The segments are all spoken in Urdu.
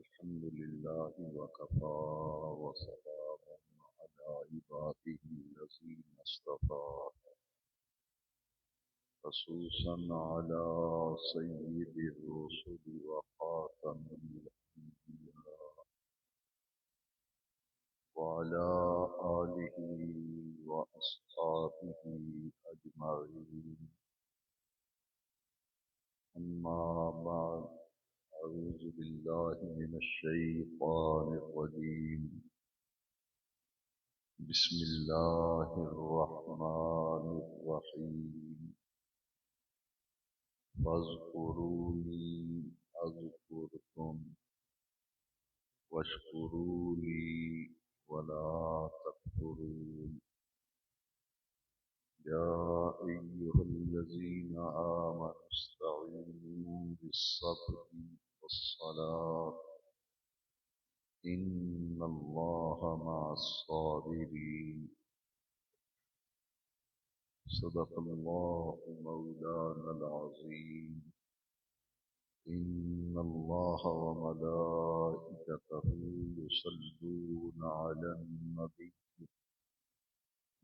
الحمد لله وكفى وسلام على عباده الذين اصطفى خصوصا على سيد الرسل وخاتم الأنبياء وعلى آله وأصحابه أجمعين. أما بعد، أعوذ بالله من الشيطان الرجيم. بسم الله الرحمن الرحيم. فاذكروني أذكركم واشكروا لي ولا تكفرون. يا أيها الذين آمنوا استعينوا بالصبر والصلاة إن الله مع الصابرين. صدق الله مولانا العظيم. إن الله وملائكته يصلون على النبي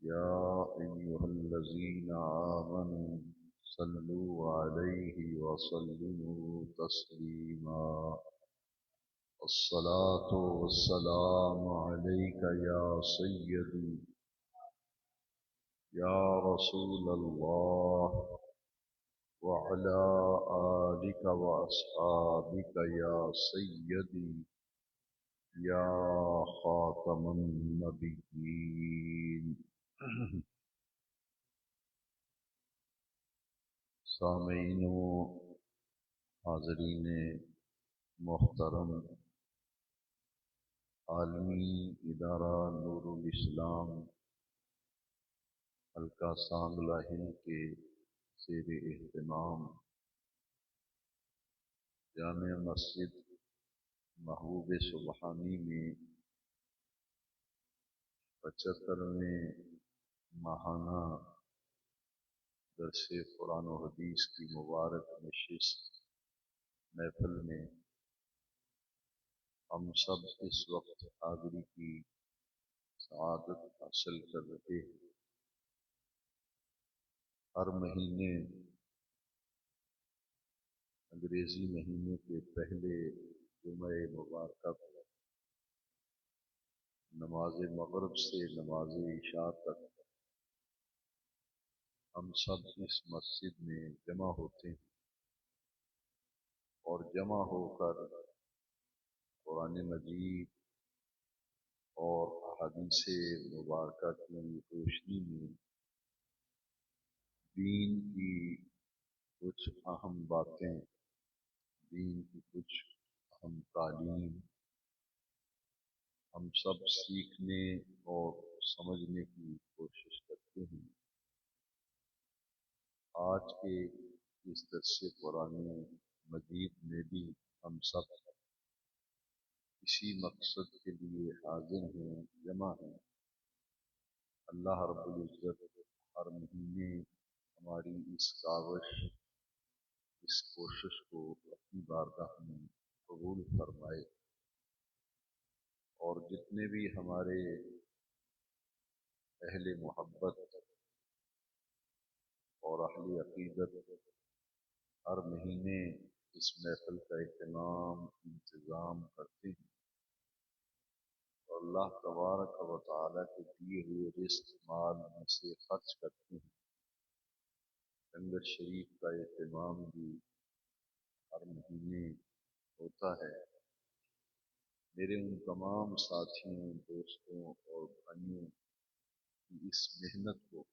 يا أيها الذين آمنوا صلوا عليه وسلموا تسليما. الصلاة والسلام عليك يا سيدي يا رسول الله وعلى آلك وأصحابك يا سيدي يا خاتم النبيين. سامعین و حاضرین محترم، عالمی ادارہ نور الاسلام حلقہ سانگلہ ہند کے زیر اہتمام جامع مسجد محبوب سبحانی میں 75ویں ماہانہ درس قرآن و حدیث کی مبارک نشست محفل میں ہم سب اس وقت حاضری کی سعادت حاصل کر رہے ہیں۔ ہر مہینے انگریزی مہینے کے پہلے جمعہ مبارکہ پر نماز مغرب سے نماز عشاء تک ہم سب اس مسجد میں جمع ہوتے ہیں اور جمع ہو کر قرآن مجید اور احادیث مبارکہ کی روشنی میں دین کی کچھ اہم باتیں، دین کی کچھ اہم تعلیم ہم سب سیکھنے اور سمجھنے کی کوشش کرتے ہیں۔ آج کے اس درس قرآن مجید میں بھی ہم سب اسی مقصد کے لیے حاضر ہیں، جمع ہیں۔ اللہ رب العزت ہر مہینے ہماری اس کاوش، اس کوشش کو اپنی بارگاہ میں قبول فرمائے، اور جتنے بھی ہمارے اہل محبت اور اہل عقیدت ہر مہینے اس محفل کا اہتمام انتظام کرتے ہیں اور اللہ تبارک و تعالیٰ کے دیے ہوئے رزق مال میں سے خرچ کرتے ہیں۔ لنگر شریف کا اہتمام بھی ہر مہینے ہوتا ہے۔ میرے ان تمام ساتھیوں، دوستوں اور بھائیوں کی اس محنت کو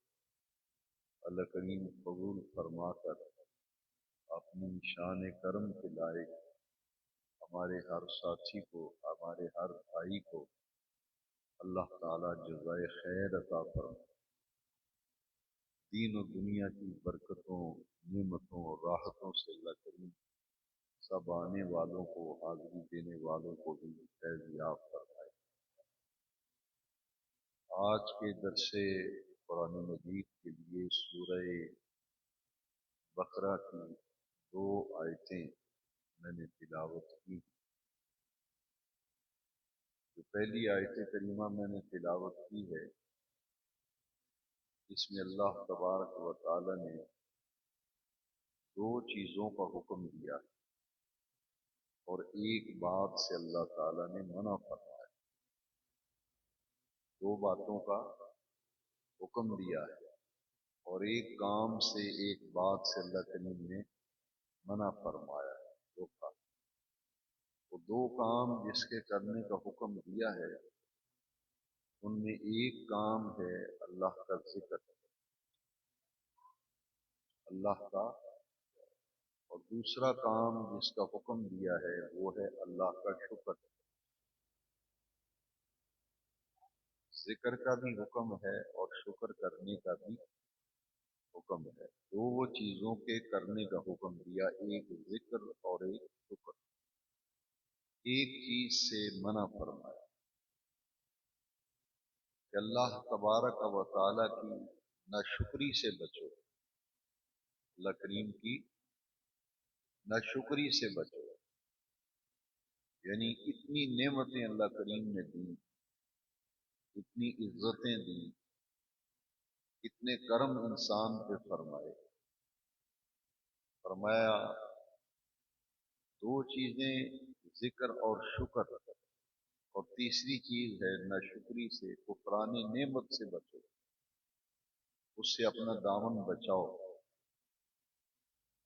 اللہ کریم قبول فرما کر اپنی شان کرم کے لائق ہمارے ہر ساتھی کو، ہمارے ہر بھائی کو اللہ تعالیٰ جزائے خیر عطا فرمائے۔ دین و دنیا کی برکتوں، نعمتوں اور راحتوں سے اللہ کریم سب آنے والوں کو، حاضری دینے والوں کو بھی فیض یاب فرمائے۔ آج کے درس قرآن مجید کے لیے سورہ بقرہ کی 2 آیتیں میں نے تلاوت کی۔ پہلی آیت کریمہ میں نے تلاوت کی ہے، اس میں اللہ تبارک و تعالی نے دو چیزوں کا حکم دیا ہے اور ایک بات سے اللہ تعالی نے منع فرمایا۔ دو باتوں کا حکم دیا ہے اور ایک کام سے، ایک بات سے اللہ کریم نے منع فرمایا ہے۔ وہ دو کام جس کے کرنے کا حکم دیا ہے، ان میں ایک کام ہے اللہ کا ذکر، اللہ کا، اور دوسرا کام جس کا حکم دیا ہے وہ ہے اللہ کا شکر۔ ذکر کا بھی حکم ہے اور شکر کرنے کا بھی حکم ہے۔ دو چیزوں کے کرنے کا حکم دیا، ایک ذکر اور ایک شکر۔ ایک چیز سے منع فرمایا کہ اللہ تبارک و تعالی کی ناشکری سے بچو، اللہ کریم کی ناشکری سے بچو۔ یعنی اتنی نعمتیں اللہ کریم نے دی، اتنی عزتیں دی، اتنے کرم انسان پہ فرمائے، فرمایا دو چیزیں ذکر اور شکر، اور تیسری چیز ہے ناشکری سے، کفران نعمت سے بچو، اس سے اپنا دامن بچاؤ۔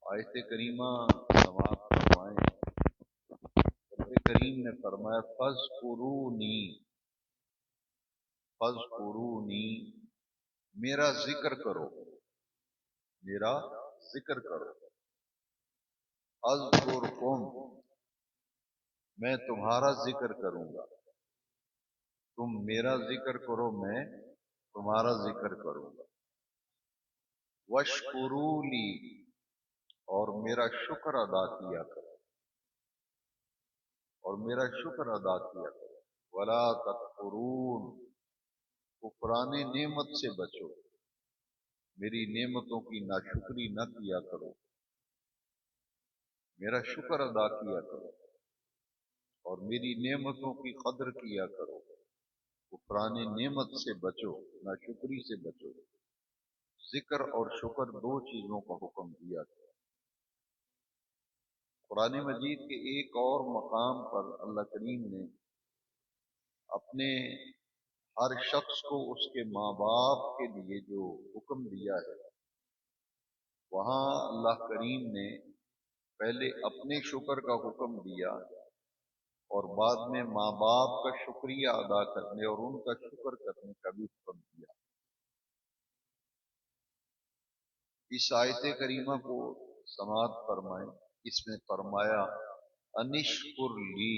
آیت کریمہ سماعت فرمائیں، رب کریم نے فرمایا فَاذْكُرُونِي، فَاذْكُرُونِي، میرا ذکر کرو، میرا ذکر کرو۔ اذکرکم، میں تمہارا ذکر کروں گا، تم میرا ذکر کرو، میں تمہارا ذکر کروں گا۔ واشکرولی، اور میرا شکر ادا کیا کرو، اور میرا شکر ادا کیا کرو۔ ولا تکفرون، کفران نعمت سے بچو، میری نعمتوں کی ناشکری نہ کیا کرو، میرا شکر ادا کیا کرو اور میری نعمتوں کی قدر کیا کرو۔ کفران نعمت سے بچو، ناشکری سے بچو۔ ذکر اور شکر دو چیزوں کا حکم دیا گیا۔ قرآن مجید کے ایک اور مقام پر اللہ کریم نے اپنے ہر شخص کو اس کے ماں باپ کے لیے جو حکم دیا ہے، وہاں اللہ کریم نے پہلے اپنے شکر کا حکم دیا اور بعد میں ماں باپ کا شکریہ ادا کرنے اور ان کا شکر کرنے کا بھی حکم دیا۔ اس آیت کریمہ کو سماعت فرمائیں، اس میں فرمایا انشکر لی،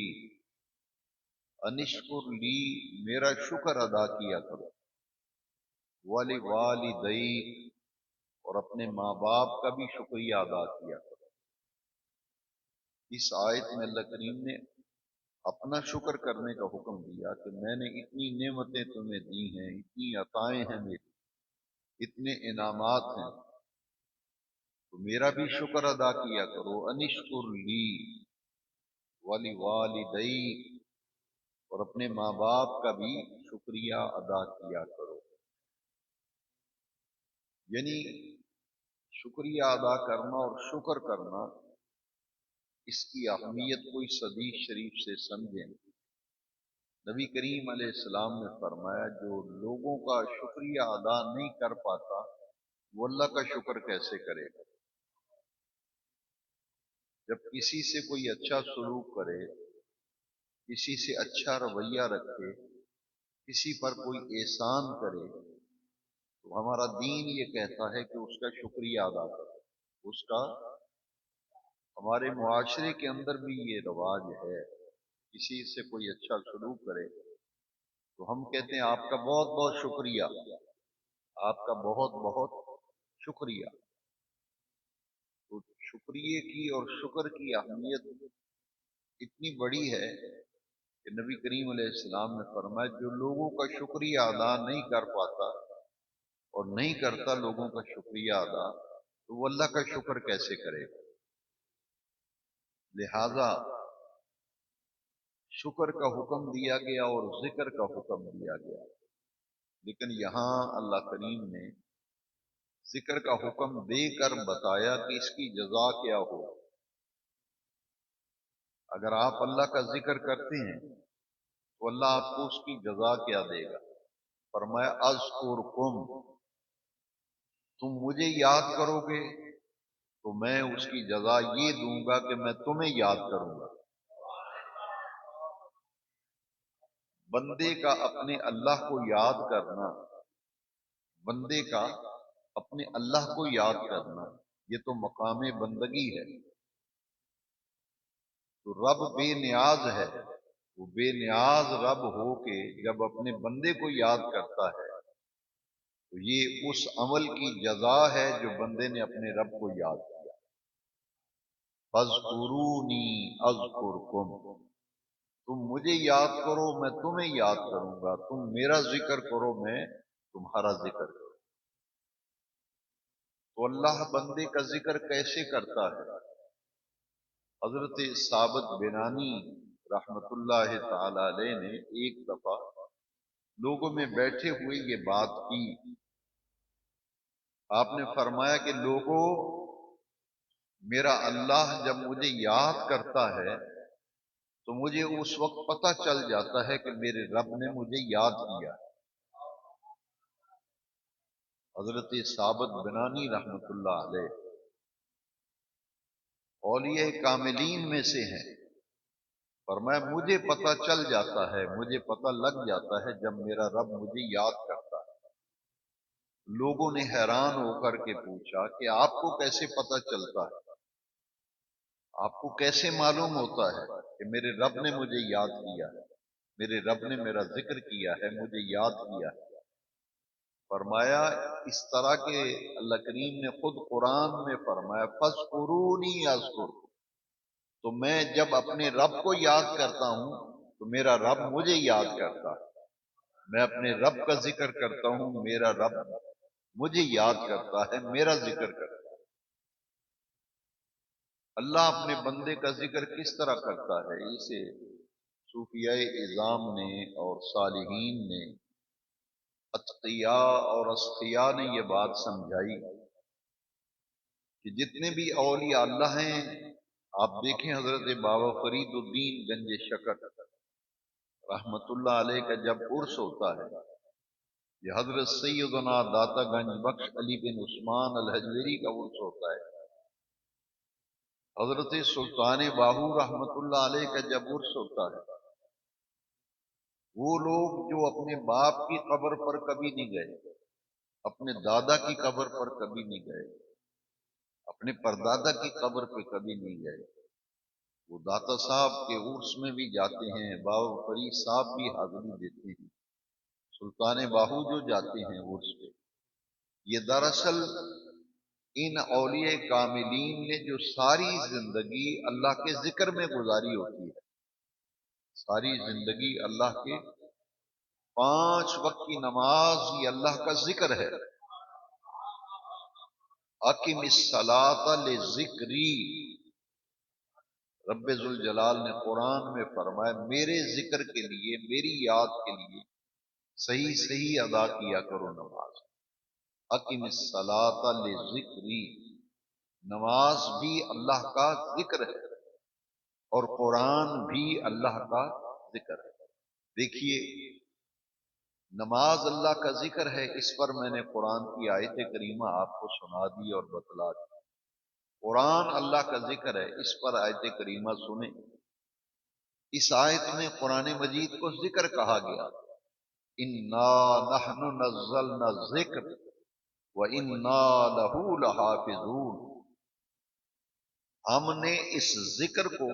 انشکر لی، میرا شکر ادا کیا کرو، ولی والدیک، اور اپنے ماں باپ کا بھی شکریہ ادا کیا کرو۔ اس آیت میں اللہ کریم نے اپنا شکر کرنے کا حکم دیا کہ میں نے اتنی نعمتیں تمہیں دی ہیں، اتنی عطائیں ہیں میری، اتنے انعامات ہیں، تو میرا بھی شکر ادا کیا کرو۔ انشکر لی ولی والدیک، اور اپنے ماں باپ کا بھی شکریہ ادا کیا کرو۔ یعنی شکریہ ادا کرنا اور شکر کرنا، اس کی اہمیت کوئی حدیث شریف سے سمجھیں۔ نبی کریم علیہ السلام نے فرمایا جو لوگوں کا شکریہ ادا نہیں کر پاتا وہ اللہ کا شکر کیسے کرے گا؟ جب کسی سے کوئی اچھا سلوک کرے، کسی سے اچھا رویہ رکھے، کسی پر کوئی احسان کرے، تو ہمارا دین یہ کہتا ہے کہ اس کا شکریہ ادا کرو، اس کا۔ ہمارے معاشرے کے اندر بھی یہ رواج ہے، کسی سے کوئی اچھا سلوک کرے تو ہم کہتے ہیں آپ کا بہت بہت شکریہ، آپ کا بہت بہت شکریہ۔ تو شکریہ کی اور شکر کی اہمیت اتنی بڑی ہے کہ نبی کریم علیہ السلام نے فرمایا جو لوگوں کا شکریہ ادا نہیں کر پاتا اور نہیں کرتا لوگوں کا شکریہ ادا، تو وہ اللہ کا شکر کیسے کرے گا؟ لہذا شکر کا حکم دیا گیا اور ذکر کا حکم دیا گیا، لیکن یہاں اللہ کریم نے ذکر کا حکم دے کر بتایا کہ اس کی جزا کیا ہو۔ اگر آپ اللہ کا ذکر کرتے ہیں تو اللہ آپ کو اس کی جزا کیا دے گا؟ فرمایا اذکرکم، تم مجھے یاد کرو گے تو میں اس کی جزا یہ دوں گا کہ میں تمہیں یاد کروں گا۔ بندے کا اپنے اللہ کو یاد کرنا، بندے کا اپنے اللہ کو یاد کرنا، یہ تو مقام بندگی ہے۔ تو رب بے نیاز ہے، وہ بے نیاز رب ہو کے جب اپنے بندے کو یاد کرتا ہے تو یہ اس عمل کی جزا ہے جو بندے نے اپنے رب کو یاد کیا۔ فاذکرونی اذکرکم، تم مجھے یاد کرو میں تمہیں یاد کروں گا، تم میرا ذکر کرو میں تمہارا ذکر کروں۔ تو اللہ بندے کا ذکر کیسے کرتا ہے؟ حضرت ثابت بنانی رحمت اللہ تعالی علیہ نے ایک دفعہ لوگوں میں بیٹھے ہوئے یہ بات کی۔ آپ نے فرمایا کہ لوگوں، میرا اللہ جب مجھے یاد کرتا ہے تو مجھے اس وقت پتہ چل جاتا ہے کہ میرے رب نے مجھے یاد کیا۔ حضرت ثابت بنانی رحمت اللہ علیہ اولیاء کاملین میں سے ہیں، فرمایا مجھے پتہ چل جاتا ہے، مجھے پتہ لگ جاتا ہے جب میرا رب مجھے یاد کرتا ہے۔ لوگوں نے حیران ہو کر کے پوچھا کہ آپ کو کیسے پتہ چلتا ہے، آپ کو کیسے معلوم ہوتا ہے کہ میرے رب نے مجھے یاد کیا ہے، میرے رب نے میرا ذکر کیا ہے، مجھے یاد کیا ہے؟ فرمایا اس طرح کے اللہ کریم نے خود قرآن میں فرمایا فاذکرونی اذکرکم، تو میں جب اپنے رب کو یاد کرتا ہوں تو میرا رب مجھے یاد کرتا ہے، میں اپنے رب کا ذکر کرتا ہوں، میرا رب مجھے یاد کرتا ہے، میرا ذکر کرتا ہے۔ اللہ اپنے بندے کا ذکر کس طرح کرتا ہے؟ اسے صوفیاء اعظام نے اور صالحین نے، اتقیاء اور اصفیاء نے یہ بات سمجھائی کہ جتنے بھی اولیاء اللہ ہیں، آپ دیکھیں حضرت بابا فرید الدین گنج شکر رحمت اللہ علیہ کا جب عرس ہوتا ہے، یہ حضرت سیدنا داتا گنج بخش علی بن عثمان الحجویری کا عرس ہوتا ہے، حضرت سلطان باہو رحمت اللہ علیہ کا جب عرس ہوتا ہے، وہ لوگ جو اپنے باپ کی قبر پر کبھی نہیں گئے، اپنے دادا کی قبر پر کبھی نہیں گئے، اپنے پردادا کی قبر پہ کبھی نہیں گئے، وہ داتا صاحب کے عرس میں بھی جاتے ہیں، بابا فرید صاحب بھی حاضری دیتے ہیں، سلطان باہو جو جاتے ہیں عرس پہ۔ یہ دراصل ان اولیاء کاملین نے جو ساری زندگی اللہ کے ذکر میں گزاری ہوتی ہے، ساری زندگی اللہ کے 5 وقت کی نماز یہ اللہ کا ذکر ہے۔ اقم الصلاۃ لذکری، رب ذوالجلال نے قرآن میں فرمایا میرے ذکر کے لیے، میری یاد کے لیے صحیح صحیح ادا کیا کرو نماز۔ اقم الصلاۃ لذکری، نماز بھی اللہ کا ذکر ہے اور قرآن بھی اللہ کا ذکر ہے۔ دیکھیے نماز اللہ کا ذکر ہے، اس پر میں نے قرآن کی آیت کریمہ آپ کو سنا دی اور بتلا دی۔ قرآن اللہ کا ذکر ہے، اس پر آیت کریمہ سنیں۔ اس آیت میں قرآن مجید کو ذکر کہا گیا، انا نحن نزلنا الذکر وَإِنَّا لَهُ لَحَافِظُونَ، ہم نے اس ذکر کو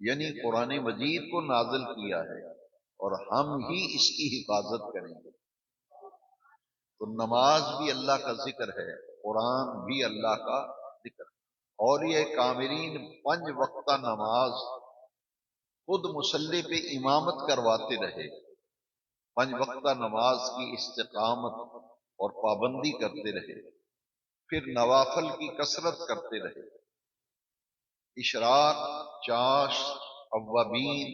یعنی قرآن مجید کو نازل کیا ہے اور ہم ہی اس کی حفاظت کریں گے۔ تو نماز بھی اللہ کا ذکر ہے، قرآن بھی اللہ کا ذکر ہے۔ اور یہ کاملین 5 وقتہ نماز خود مصلی پہ امامت کرواتے رہے، 5 وقتہ نماز کی استقامت اور پابندی کرتے رہے، پھر نوافل کی کثرت کرتے رہے، اشراق، چاش، اوابین،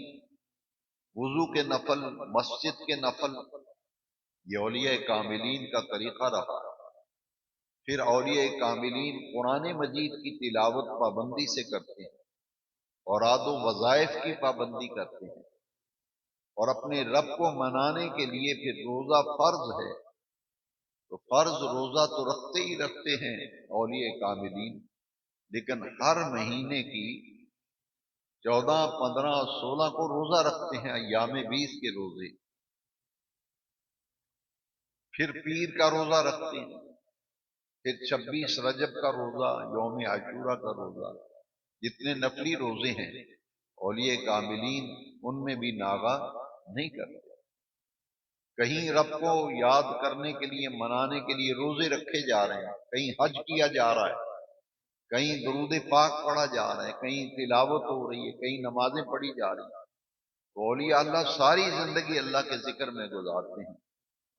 وضو کے نفل، مسجد کے نفل، یہ اولیاء کاملین کا طریقہ رہا۔ پھر اولیاء کاملین قرآن مجید کی تلاوت پابندی سے کرتے ہیں، اوراد و وظائف کی پابندی کرتے ہیں، اور اپنے رب کو منانے کے لیے پھر روزہ فرض ہے تو فرض روزہ تو رکھتے ہی رکھتے ہیں اولیاء کاملین، لیکن ہر مہینے کی 14، 15 اور 16 کو روزہ رکھتے ہیں، ایام 20 کے روزے۔ پھر پیر کا روزہ رکھتے ہیں، پھر 26 رجب کا روزہ، یوم عاشورہ کا روزہ، جتنے نفلی روزے ہیں اولیاء کاملین ان میں بھی ناغہ نہیں کرتے۔ کہیں رب کو یاد کرنے کے لیے، منانے کے لیے روزے رکھے جا رہے ہیں، کہیں حج کیا جا رہا ہے، کہیں درود پاک پڑھا جا رہا ہے، کہیں تلاوت ہو رہی ہے، کہیں نمازیں پڑھی جا رہی ہیں، تو اولیاء اللہ ساری زندگی اللہ کے ذکر میں گزارتے ہیں۔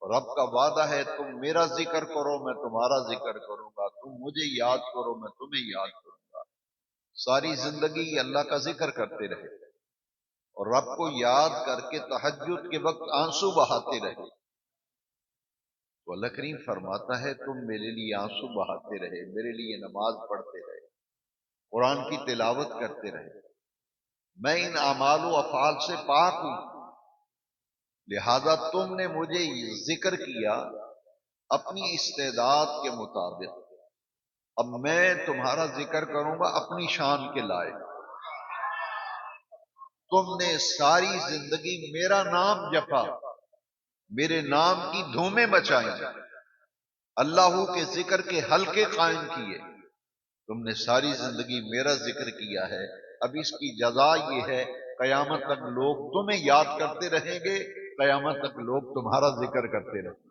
رب کا وعدہ ہے تم میرا ذکر کرو میں تمہارا ذکر کروں گا، تم مجھے یاد کرو میں تمہیں یاد کروں گا۔ ساری زندگی اللہ کا ذکر کرتے رہے اور رب کو یاد کر کے تہجد کے وقت آنسو بہاتے رہے، تو اللہ کریم فرماتا ہے تم میرے لیے آنسو بہاتے رہے، میرے لیے نماز پڑھتے رہے، قرآن کی تلاوت کرتے رہے، میں ان اعمال و افعال سے پاک ہوں، لہذا تم نے مجھے ذکر کیا اپنی استعداد کے مطابق، اب میں تمہارا ذکر کروں گا اپنی شان کے لائق۔ تم نے ساری زندگی میرا نام جپا، میرے نام کی دھومیں مچائیں، اللہ کے ذکر کے حلقے قائم کیے، تم نے ساری زندگی میرا ذکر کیا ہے، اب اس کی جزا یہ ہے قیامت تک لوگ تمہیں یاد کرتے رہیں گے، قیامت تک لوگ تمہارا ذکر کرتے رہیں گے۔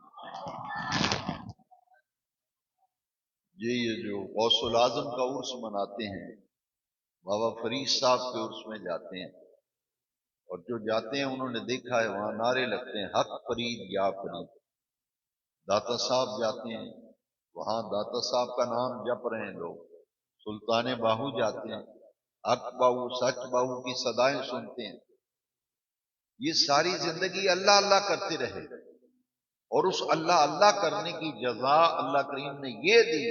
یہ جو غوث العظم کا عرس مناتے ہیں، بابا فرید صاحب کے عرس میں جاتے ہیں، اور جو جاتے ہیں انہوں نے دیکھا ہے وہاں نعرے لگتے ہیں حق فرید یا فرید۔ داتا صاحب جاتے ہیں وہاں داتا صاحب کا نام جپ رہے ہیں لوگ۔ سلطان باہو جاتے ہیں، حق باہو سچ باہو کی صدائیں سنتے ہیں۔ یہ ساری زندگی اللہ اللہ کرتے رہے، اور اس اللہ اللہ کرنے کی جزا اللہ کریم نے یہ دی،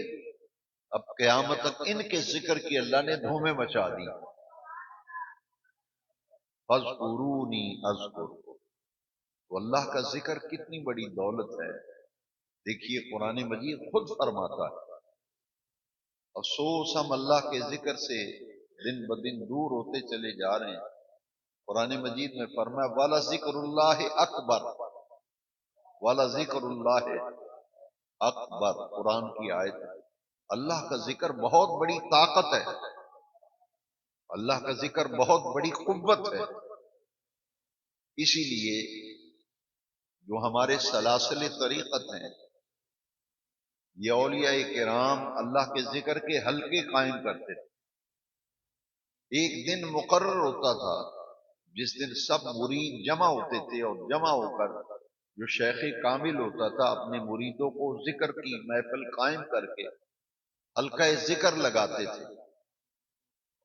اب قیامت تک ان کے ذکر کی اللہ نے دھومیں مچا دی۔ فَاذْكُرُونِي أَذْكُرْكُمْ، تو اللہ کا ذکر کتنی بڑی دولت ہے۔ دیکھیے قرآن مجید خود فرماتا ہے، افسوس ہم اللہ کے ذکر سے دن بدن دور ہوتے چلے جا رہے ہیں۔ قرآن مجید میں فرمایا وَلَذِكْرُ اللَّهِ أَكْبَرُ، وَلَذِكْرُ اللَّهِ أَكْبَرُ، قرآن کی آیت ہے۔ اللہ کا ذکر بہت بڑی طاقت ہے، اللہ کا ذکر بہت بڑی قوت ہے۔ اسی لیے جو ہمارے سلاسل طریقت ہیں، یہ اولیاء کرام اللہ کے ذکر کے حلقے قائم کرتے تھے۔ ایک دن مقرر ہوتا تھا جس دن سب مرید جمع ہوتے تھے، اور جمع ہو کر جو شیخ کامل ہوتا تھا اپنے مریدوں کو ذکر کی محفل قائم کر کے حلقہ ذکر لگاتے تھے،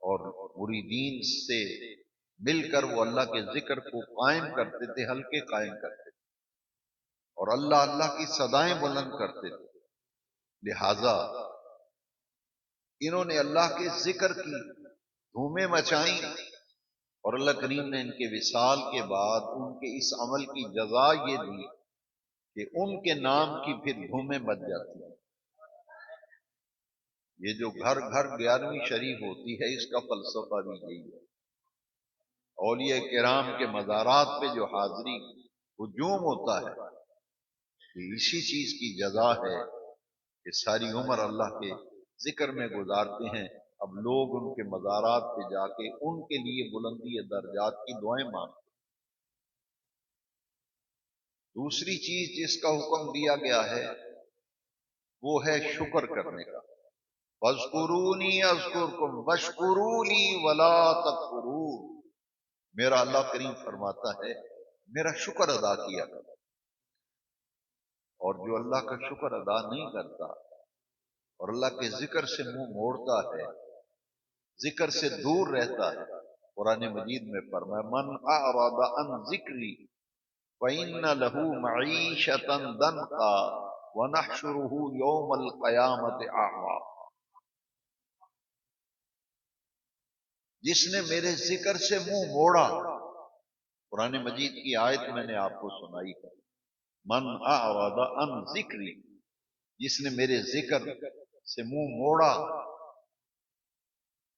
اور مریدین سے مل کر وہ اللہ کے ذکر کو قائم کرتے تھے، حلقے قائم کرتے تھے، اور اللہ اللہ کی صدائیں بلند کرتے تھے۔ لہذا انہوں نے اللہ کے ذکر کی دھومیں مچائیں، اور اللہ کریم نے ان کے وصال کے بعد ان کے اس عمل کی جزا یہ دی کہ ان کے نام کی پھر دھومیں مچ جاتی ہیں۔ یہ جو گھر گھر 11ویں شریف ہوتی ہے، اس کا فلسفہ بھی یہی ہے۔ اولیاء کرام کے مزارات پہ جو حاضری ہجوم ہوتا ہے، یہ اسی چیز کی جزا ہے کہ ساری عمر اللہ کے ذکر میں گزارتے ہیں، اب لوگ ان کے مزارات پہ جا کے ان کے لیے بلندی درجات کی دعائیں مانگتے۔ دوسری چیز جس کا حکم دیا گیا ہے وہ ہے شکر کرنے کا۔ فَاذْكُرُونِي أَذْكُرْكُمْ وَاشْكُرُوا لِي وَلَا تَكْفُرُونِ، میرا اللہ کریم فرماتا ہے میرا شکر ادا کیا کرو، اور جو اللہ کا شکر ادا نہیں کرتا اور اللہ کے ذکر سے منہ موڑتا ہے، ذکر سے دور رہتا ہے، قرآن مجید میں فرمایا من اعرض عن ذکری فإن له معیشتا ضنکا ونحشره یوم القیامت اعمی، جس نے میرے ذکر سے منہ موڑا، قرآن مجید کی آیت میں نے آپ کو سنائی ہے، من اعرض عن ذکری، جس نے میرے ذکر سے منہ موڑا،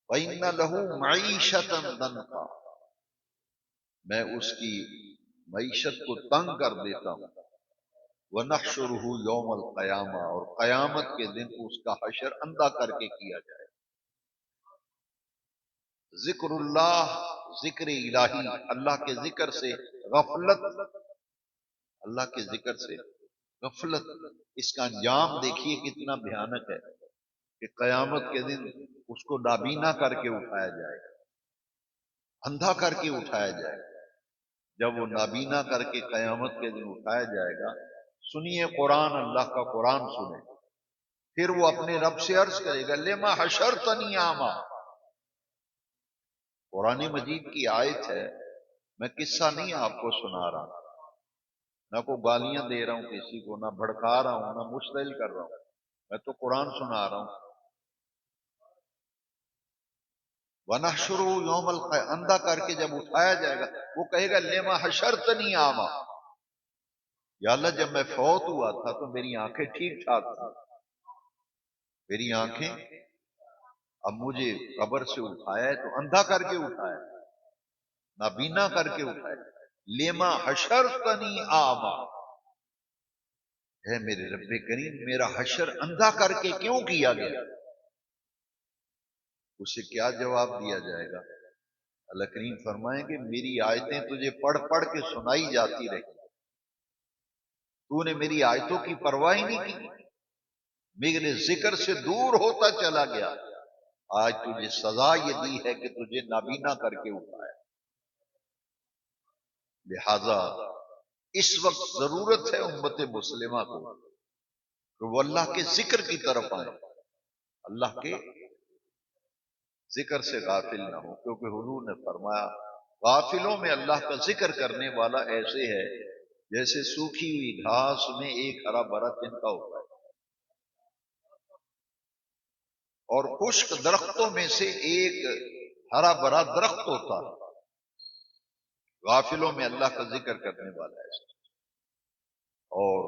فإن له معیشتا ضنکا، میں اس کی معیشت کو تنگ کر دیتا ہوں، وَنَحْشُرُهُ يَوْمَ الْقِيَامَةِ، اور قیامت کے دن اس کا حشر اندھا کر کے کیا جائے۔ ذکر اللہ، ذکر الہی، اللہ کے ذکر سے غفلت، اللہ کے ذکر سے غفلت، اس کا انجام دیکھیے کتنا بھیانک ہے کہ قیامت کے دن اس کو نابینا کر کے اٹھایا جائے گا، اندھا کر کے اٹھایا جائے گا۔ جب وہ نابینا کر کے قیامت کے دن اٹھایا جائے گا، سنیے قرآن، اللہ کا قرآن سنیں، پھر وہ اپنے رب سے عرض کرے گا لما حشرتنی اعمی۔ قرآن مجید کی آیت ہے، میں قصہ نہیں آپ کو سنا رہا، نہ کو گالیاں دے رہا ہوں کسی کو، نہ بھڑکا رہا ہوں، نہ مشتعل کر رہا ہوں، میں تو قرآن سنا رہا ہوں۔ وَنَحْشُرُهُ يَوْمَ الْقِيَامَةِ، اندھا کر کے جب اٹھایا جائے گا، وہ کہے گا لما حشرتنی اعمی، یا اللہ جب میں فوت ہوا تھا تو میری آنکھیں ٹھیک ٹھاک تھیں، میری آنکھیں، اب مجھے قبر سے اٹھایا ہے تو اندھا کر کے اٹھایا، نابینا کر کے اٹھایا، لما حشرتنی اعمی، ہے میرے رب کریم میرا حشر اندھا کر کے کیوں کیا گیا؟ اسے کیا جواب دیا جائے گا؟ اللہ کریم فرمائیں گے میری آیتیں تجھے پڑھ پڑھ کے سنائی جاتی رہی، تو نے میری آیتوں کی پرواہ ہی نہیں کی، میرے ذکر سے دور ہوتا چلا گیا، آج تجھے سزا یہ دی ہے کہ تجھے نابینا کر کے اٹھایا۔ لہذا اس وقت ضرورت ہے امت مسلمہ کو کہ وہ اللہ کے ذکر کی طرف آئیں، اللہ کے ذکر سے غافل نہ ہو، کیونکہ حضور نے فرمایا غافلوں میں اللہ کا ذکر کرنے والا ایسے ہے جیسے سوکھی ہوئی گھاس میں ایک ہرا بھرا تنکا ہوتا ہے، اور خشک درختوں میں سے ایک ہرا بھرا درخت ہوتا ہے، غافلوں میں اللہ کا ذکر کرنے والا ایسا۔ اور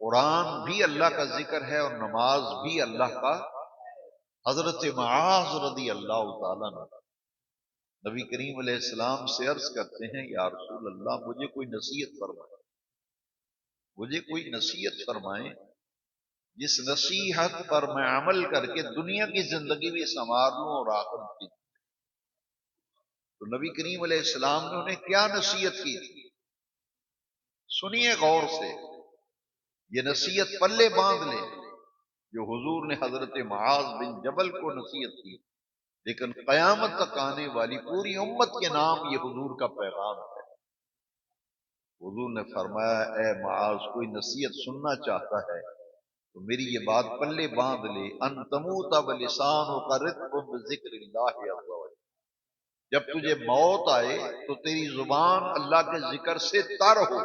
قرآن بھی اللہ کا ذکر ہے اور نماز بھی اللہ کا۔ حضرت معاذ رضی اللہ تعالیٰ عنہ نبی کریم علیہ السلام سے عرض کرتے ہیں یا رسول اللہ مجھے کوئی نصیحت فرمائیں، مجھے کوئی نصیحت فرمائیں جس نصیحت پر میں عمل کر کے دنیا کی زندگی بھی سنوار لوں اور آخرت کی۔ تو نبی کریم علیہ السلام نے انہیں کیا نصیحت کی تھی؟ سنیے غور سے، یہ نصیحت پلے باندھ لیں جو حضور نے حضرت معاذ بن جبل کو نصیحت کی، لیکن قیامت تک آنے والی پوری امت کے نام یہ حضور کا پیغام ہے۔ حضور نے فرمایا اے معاذ کوئی نصیحت سننا چاہتا ہے تو میری یہ بات پلے باندھ لے، ان تموت بلسانک رطب بذکر اللہ عز وجل، جب تجھے موت آئے تو تیری زبان اللہ کے ذکر سے تر ہو،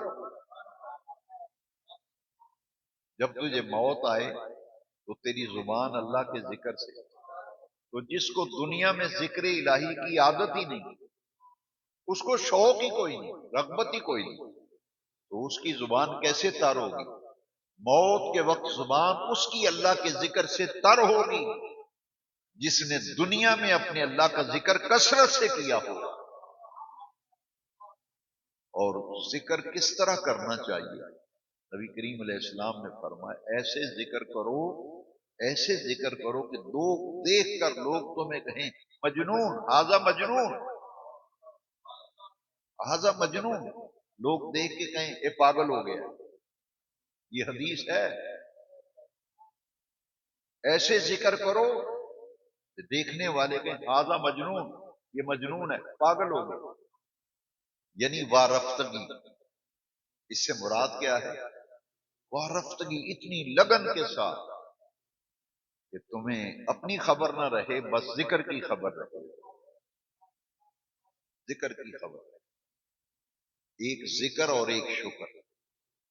جب تجھے موت آئے تو تیری زبان اللہ کے ذکر سے۔ تو جس کو دنیا میں ذکر الہی کی عادت ہی نہیں، اس کو شوق ہی کوئی نہیں، رغبت ہی کوئی نہیں، تو اس کی زبان کیسے تر ہوگی؟ موت کے وقت زبان اس کی اللہ کے ذکر سے تر ہوگی جس نے دنیا میں اپنے اللہ کا ذکر کثرت سے کیا ہوگا۔ اور ذکر کس طرح کرنا چاہیے؟ نبی کریم علیہ السلام نے فرمایا ایسے ذکر کرو، ایسے ذکر کرو کہ لوگ دیکھ کر لوگ تمہیں کہیں مجنون، ھذا مجنون، ھذا مجنون، لوگ دیکھ کے کہیں اے پاگل ہو گیا۔ یہ حدیث ہے، ایسے ذکر کرو کہ دیکھنے والے کہیں ھذا مجنون، یہ مجنون ہے، پاگل ہو گیا۔ یعنی وارفتگی، اس سے مراد کیا ہے؟ وارفتگی، اتنی لگن کے ساتھ کہ تمہیں اپنی خبر نہ رہے، بس ذکر کی خبر رہے۔ ذکر کی خبر ہے، ایک ذکر اور ایک شکر.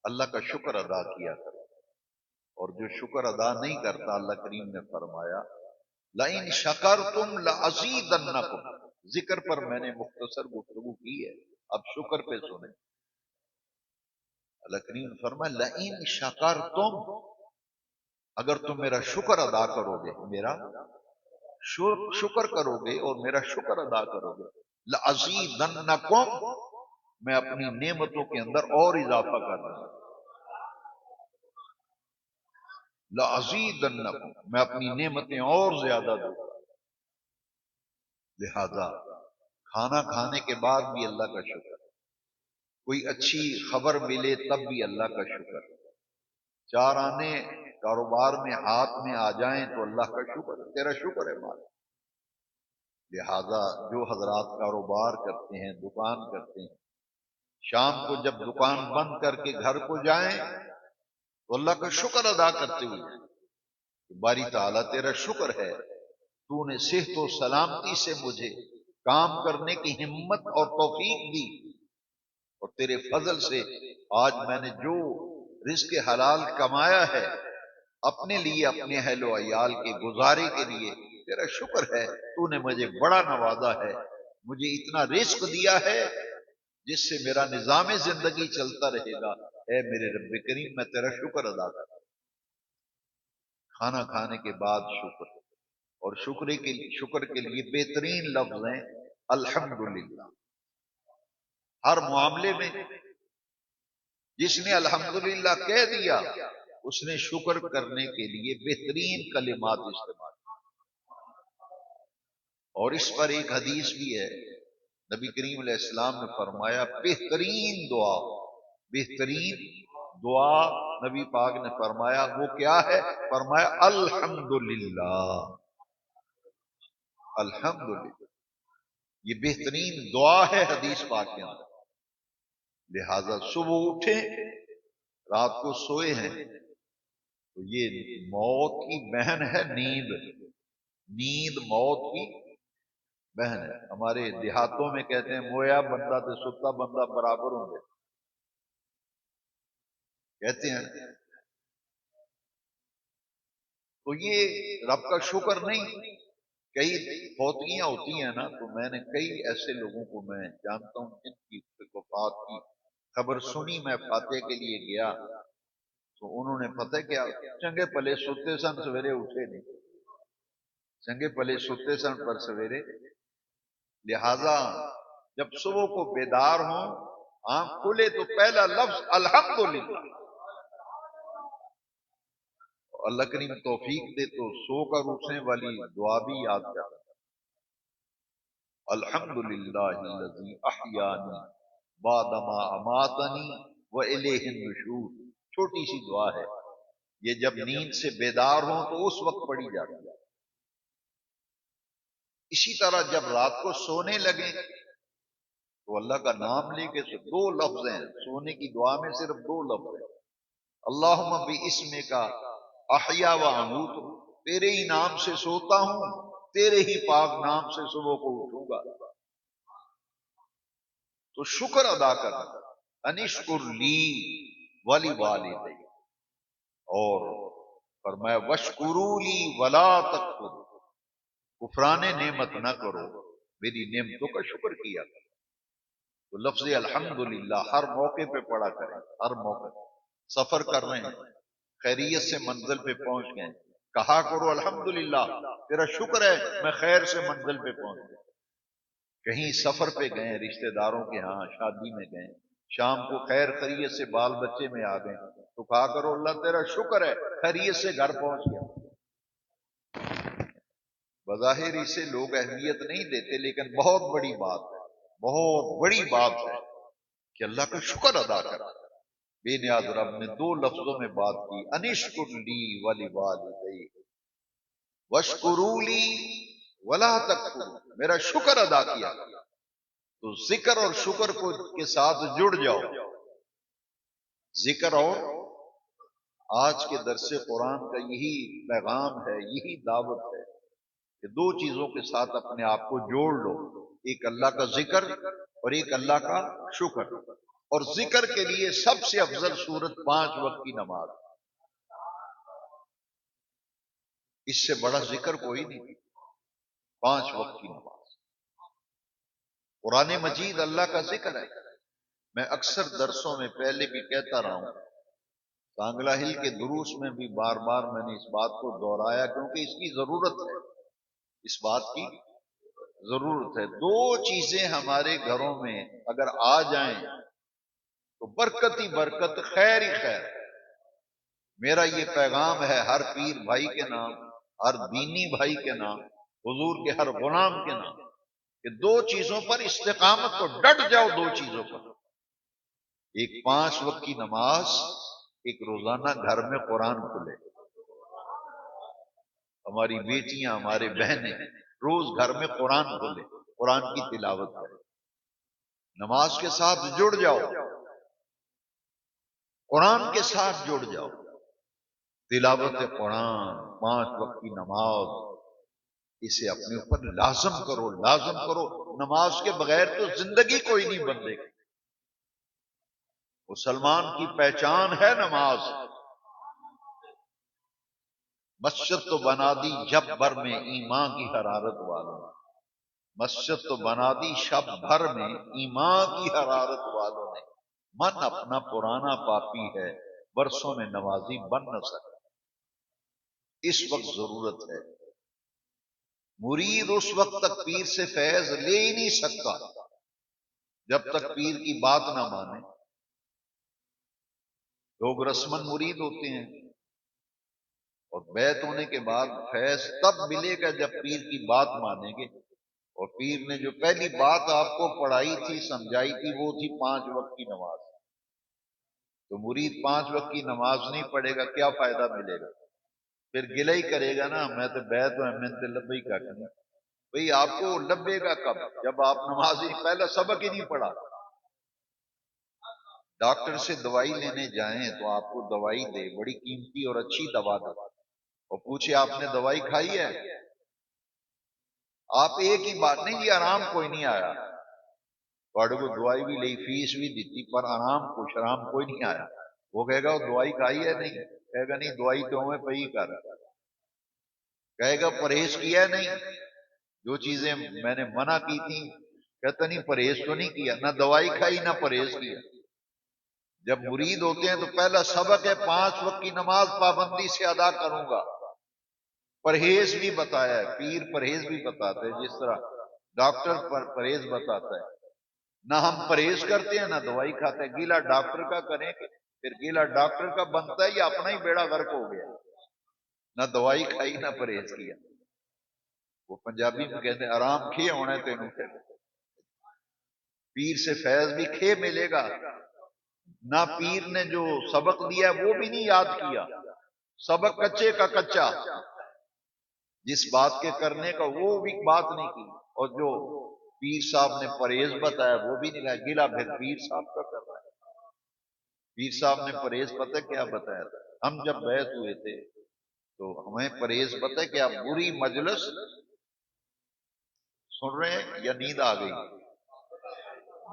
اللہ کا شکر ادا کیا کرو، اور جو شکر ادا نہیں کرتا اللہ کریم نے فرمایا لَإِن شَكَرْتُمْ لَأَزِيدَنَّكُمْ. ذکر پر میں نے مختصر گفتگو کی ہے، اب شکر پہ سنیں. اللہ کریم نے فرمایا لَإِن شَكَرْتُمْ، اگر تم میرا شکر ادا کرو گے، میرا شکر کرو گے اور میرا شکر ادا کرو گے، لَأَزِيدَنَّكُمْ، میں اپنی نعمتوں کے اندر اور اضافہ کر رہا ہوں. لَأَزِيدَنَّكُمْ، میں اپنی نعمتیں اور زیادہ دوں گا. لہذا کھانا کھانے کے بعد بھی اللہ کا شکر، کوئی اچھی خبر ملے تب بھی اللہ کا شکر، چار آنے کاروبار میں ہاتھ میں آ جائیں تو اللہ کا شکر، تیرا شکر ہے مالک. لہذا جو حضرات کاروبار کرتے ہیں، دکان کرتے ہیں، شام کو جب دکان بند کر کے گھر کو جائیں تو اللہ کا شکر ادا کرتے ہوئے جائیں. باری تعالیٰ تیرا شکر ہے، تو نے صحت و سلامتی سے مجھے کام کرنے کی ہمت اور توفیق دی، اور تیرے فضل سے آج میں نے جو رزق حلال کمایا ہے اپنے لیے، اپنے اہل و عیال کے گزارے کے لیے، تیرا شکر ہے. تو نے مجھے بڑا نوازا ہے، مجھے اتنا رزق دیا ہے جس سے میرا نظام زندگی چلتا رہے گا. اے میرے رب کریم، میں تیرا شکر ادا کرتا ہوں. کھانا کھانے کے بعد شکر، اور شکر کے لیے بہترین لفظ ہیں الحمدللہ. ہر معاملے میں جس نے الحمدللہ کہہ دیا اس نے شکر کرنے کے لیے بہترین کلمات استعمال کی. اور اس پر ایک حدیث بھی ہے، نبی کریم علیہ السلام نے فرمایا بہترین دعا، بہترین دعا نبی پاک نے فرمایا وہ کیا ہے؟ فرمایا الحمدللہ. الحمدللہ یہ بہترین دعا ہے حدیث پاک کے اندر. لہذا صبح اٹھیں، رات کو سوئے ہیں تو یہ موت کی بہن ہے نیند. نیند موت کی بہن ہے. ہمارے دیہاتوں میں کہتے ہیں مویا بندہ تے ستا بندہ برابر ہوں گے، کہتے ہیں. تو یہ رب کا شکر نہیں. کئی فوتگیاں ہوتی ہیں نا، تو میں نے کئی ایسے لوگوں کو میں جانتا ہوں جن کی وفات کی خبر سنی. میں فاتح کے لیے گیا تو انہوں نے پتہ کیا، چنگے پلے سوتے سن، سویرے اٹھے نہیں. چنگے پلے سوتے سن پر سویرے. لہذا جب صبح کو بیدار ہوں، آنکھ کھلے تو پہلا لفظ الحمدللہ. اللہ کریم توفیق دے تو سو کر اٹھنے والی دعا بھی یاد کر. الحمدللہ الذی احیانی بعد ما اماتنی والیہ النشور. چھوٹی سی دعا ہے، یہ جب نیند سے بیدار ہوں تو اس وقت پڑھی جاتی ہے. اسی طرح جب رات کو سونے لگیں تو اللہ کا نام لے کے دو لفظ ہیں، سونے کی دعا میں صرف دو لفظ ہیں، اللہم باسمک احیا و اموت. تیرے ہی نام سے سوتا ہوں، تیرے ہی پاک نام سے صبح کو اٹھوں گا. تو شکر ادا کرنا، انشکر لی ولی والدی، اور فرمایا وشکرو لی ولا تکفر. کفران نعمت نہ کرو، میری نعمتوں کا شکر کیا کرو. تو لفظ الحمدللہ ہر موقع پہ پڑھا کریں. ہر موقع سفر کر رہے ہیں، خیریت سے منزل پہ پہنچ گئے، کہا کرو الحمدللہ تیرا شکر ہے میں خیر سے منزل پہ پہنچ گیا. کہیں سفر پہ گئے، رشتہ داروں کے ہاں شادی میں گئے، شام کو خیر خیریت سے بال بچے میں آ گئے تو کہا کرو اللہ تیرا شکر ہے خیریت سے گھر پہنچ گیا. بظاہر اسے لوگ اہمیت نہیں دیتے، لیکن بہت بڑی بات ہے، بہت بڑی بات ہے کہ اللہ کا شکر ادا کرا. بے نیاز رب نے دو لفظوں میں بات کی، انشکر لی ولی والدی وشکرو لی ولا تکفر. میرا شکر ادا کیا. تو ذکر اور شکر کو کے ساتھ جڑ جاؤ. ذکر اور آج کے درس قرآن کا یہی پیغام ہے، یہی دعوت ہے کہ دو چیزوں کے ساتھ اپنے آپ کو جوڑ لو. ایک اللہ کا ذکر اور ایک اللہ کا شکر. اور ذکر کے لیے سب سے افضل صورت 5 وقت کی نماز. اس سے بڑا ذکر کوئی نہیں. 5 وقت کی نماز. قرآن مجید اللہ کا ذکر ہے. میں اکثر درسوں میں پہلے بھی کہتا رہا ہوں، کانگلہ ہل کے دروس میں بھی بار بار میں نے اس بات کو دہرایا، کیونکہ اس کی ضرورت ہے. اس بات کی ضرورت ہے. 2 چیزیں ہمارے گھروں میں اگر آ جائیں تو برکت ہی برکت، خیر ہی خیر. میرا یہ پیغام ہے ہر پیر بھائی کے نام، ہر دینی بھائی کے نام، حضور کے ہر غلام کے نام، کہ 2 چیزوں پر استقامت کو ڈٹ جاؤ. 2 چیزوں پر، ایک 5 وقت کی نماز، ایک روزانہ گھر میں قرآن کھلے. ہماری بیٹیاں، ہمارے بہنیں روز گھر میں قرآن کھولے، قرآن کی تلاوت کریں. نماز کے ساتھ جڑ جاؤ، قرآن کے ساتھ جڑ جاؤ. تلاوت قرآن، 5 وقت کی نماز، اسے اپنے اوپر لازم کرو، لازم کرو. نماز کے بغیر تو زندگی کوئی نہیں بندے گی. مسلمان کی پہچان ہے نماز. مسجد تو بنا دی جب بھر میں ایمان کی حرارت والوں نے. مسجد تو بنا دی شب بھر میں ایمان کی حرارت والوں نے. من اپنا پرانا پاپی ہے، برسوں میں نمازی بن نہ سکتا. اس وقت ضرورت ہے. مرید اس وقت تک پیر سے فیض لے ہی نہیں سکتا جب تک پیر کی بات نہ مانے. لوگ رسمن مرید ہوتے ہیں، اور بیعت ہونے کے بعد فیض تب ملے گا جب پیر کی بات مانیں گے. اور پیر نے جو پہلی بات آپ کو پڑھائی تھی، سمجھائی تھی، وہ تھی 5 وقت کی نماز. تو مرید 5 وقت کی نماز نہیں پڑھے گا، کیا فائدہ ملے گا؟ پھر گلہ ہی کرے گا نا، میں تو بیعت ہوں، میں تو لبیک کا کرنا. بھئی آپ کو لبے گا کب؟ جب آپ نماز ہی پہلا سبق ہی نہیں پڑھا. ڈاکٹر سے دوائی لینے جائیں تو آپ کو دوائی دے، بڑی قیمتی اور اچھی دوا دے، اور پوچھے آپ نے دوائی کھائی ہے؟ آپ ایک ہی بات نہیں، یہ آرام کوئی نہیں آیا. بڑے کو دوائی بھی لئی، فیس بھی دیتی، پر آرام کو شرام کوئی نہیں آیا. وہ کہے گا وہ دوائی کھائی ہے؟ نہیں. کہے گا نہیں، دوائی تو میں پہی کر. کہے گا پرہیز کیا ہے؟ نہیں. جو چیزیں میں نے منع کی تھی، کہتا نہیں پرہیز تو نہیں کیا، نہ دوائی کھائی نہ پرہیز کیا. جب مرید ہوتے ہیں تو پہلا سبق ہے 5 وقت کی نماز پابندی سے ادا کروں گا. پرہیز بھی بتایا ہے، پیر پرہیز بھی بتاتے ہیں، جس طرح ڈاکٹر پر پرہیز بتاتا ہے. نہ ہم پرہیز کرتے ہیں نہ دوائی کھاتے ہیں. گیلا ڈاکٹر کا کریں گے، پھر گیلا ڈاکٹر کا بنتا ہے، یہ اپنا ہی بیڑا غرق ہو گیا. نہ دوائی کھائی نہ پرہیز کیا. وہ پنجابی میں کہتے ہیں آرام کھے ہونا ہے تینوں. پیر سے فیض بھی کھے ملے گا. نہ پیر نے جو سبق دیا وہ بھی نہیں یاد کیا، سبق کچے کا کچا، جس بات کے کرنے کا وہ بھی بات نہیں کی. اور جو پیر صاحب نے پرہیز بتایا وہ بھی نہیں لایا. گلا پھر پیر صاحب کا کر رہا ہے. پیر صاحب نے پرہیز پتہ کیا بتایا تھا؟ ہم جب بیعت ہوئے تھے تو ہمیں پرہیز پتہ کیا؟ بری مجلس، سن رہے ہیں یا نیند آ گئی؟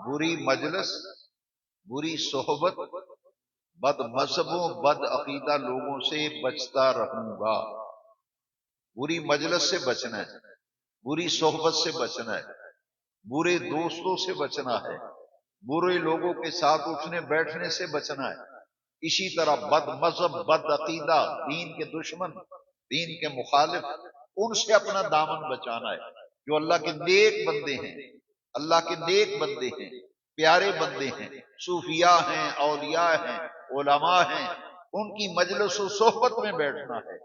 بری مجلس، بری صحبت، بد مذہبوں بد عقیدہ لوگوں سے بچتا رہوں گا. بری مجلس سے بچنا ہے، بری صحبت سے بچنا ہے، برے دوستوں سے بچنا ہے، برے لوگوں کے ساتھ اٹھنے بیٹھنے سے بچنا ہے. اسی طرح بد مذہب بد عقیدہ، دین کے دشمن، دین کے مخالف، ان سے اپنا دامن بچانا ہے. جو اللہ کے نیک بندے ہیں، اللہ کے نیک بندے ہیں، پیارے بندے ہیں، صوفیاء ہیں، اولیاء ہیں، علماء ہیں، ان کی مجلس و صحبت میں بیٹھنا ہے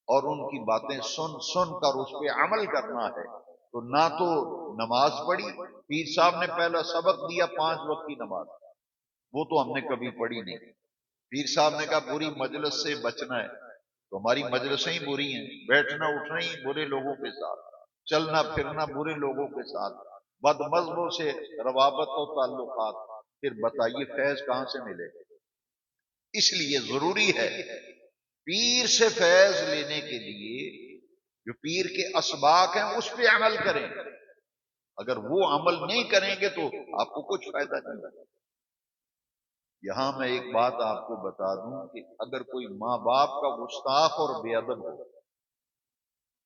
اور ان کی باتیں سن سن کر اس پہ عمل کرنا ہے. تو نہ تو نماز پڑھی، پیر صاحب نے پہلا سبق دیا 5 وقت کی نماز، وہ تو ہم نے کبھی پڑھی نہیں. پیر صاحب نے کہا بری مجلس سے بچنا ہے، تو ہماری مجلسیں ہی بری ہیں، بیٹھنا اٹھنا ہی برے لوگوں کے ساتھ، چلنا پھرنا برے لوگوں کے ساتھ، بد مذہبوں سے روابط و تعلقات. پھر بتائیے فیض کہاں سے ملے؟ اس لیے ضروری ہے پیر سے فیض لینے کے لیے جو پیر کے اسباق ہیں اس پہ عمل کریں. اگر وہ عمل نہیں کریں گے تو آپ کو کچھ فائدہ نہیں ہوگا۔ یہاں میں ایک بات آپ کو بتا دوں کہ اگر کوئی ماں باپ کا گستاخ اور بے ادب ہو،